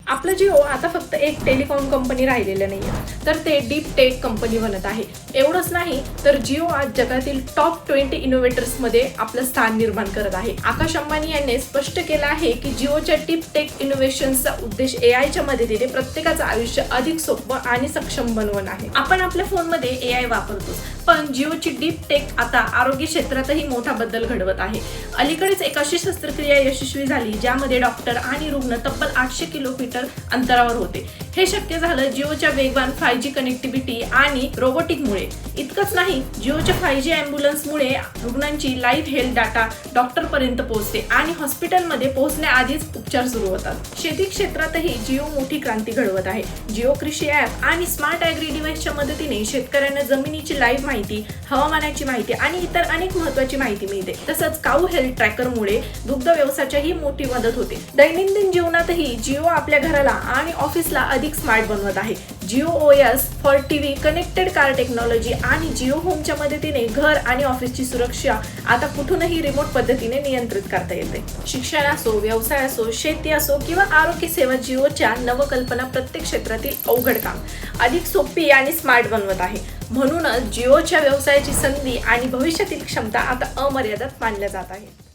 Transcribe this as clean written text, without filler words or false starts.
आपलं जिओ आता फक्त एक टेलिकॉम कंपनी राहिलेलं नाहीये, तर ते डीप टेक कंपनी बनत आहे. एवढंच नाही तर जिओ आज जगातील टॉप 20 इनोव्हेटर्स मध्ये आपलं स्थान निर्माण करत आहे. आकाश अंबानी यांनी स्पष्ट केलं आहे की जिओच्या डीप टेक इनोव्हेशनचा उद्देश एआयच्या मदतीने प्रत्येकाचं आयुष्य अधिक सोपं आणि सक्षम बनवणं आहे. आपण आपल्या फोनमध्ये एआय वापरतो, पण जिओची डीप टेक आता आरोग्य क्षेत्रातही मोठा बदल घडवत आहे. अलीकडेच एक अशी शस्त्रक्रिया यशस्वी झाली ज्यामध्ये डॉक्टर आणि रुग्ण तब्बल 800 किलोमीटर अंतरावर होते. हे शक्य झालं जिओच्या वेगवान 5G कनेक्टिव्हिटी आणि रोबोटिकमुळे. इतकंच नाही, जिओच्या 5G अँब्युलन्समुळे रुग्णांची लाईव्ह हेल्थ डाटा डॉक्टर पर्यंत पोहोचते आणि हॉस्पिटलमध्ये पोहोचण्याआधीच उपचार सुरू होतात. शेती क्षेत्रातही जिओ मोठी क्रांती घडवत आहे. जिओ कृषी ॲप आणि स्मार्ट ॲग्री डिव्हाइसच्या मदतीने शेतकऱ्यांना जमिनीची लाईव्ह माहिती, हवामानाची माहिती आणि इतर अनेक महत्त्वाची माहिती मिळते. तसंच काऊ हेल्थ ट्रॅकरमुळे दुग्ध व्यवसायाची मोठी मदत होते. दैनंदिन जीवनातही जिओ आपल्या घराला आणि ऑफिसला अधिक स्मार्ट बनवत आहे. Jio OS for TV, connected car technology आणि जिओ होमच्या मदतीने घर आणि ऑफिसची सुरक्षा आता कुठूनही रिमोट पद्धतीने नियंत्रित करता येते. शिक्षण असो, व्यवसाय असो, शेती असो किंवा आरोग्य सेवा, जिओच्या नवकल्पना प्रत्येक क्षेत्रातील अवघड काम अधिक सोपी आणि स्मार्ट बनवत आहे. म्हणूनच जिओच्या व्यवसायाची संधी आणि भविष्यातील क्षमता आता अमर्यादित मानल्या जात आहे.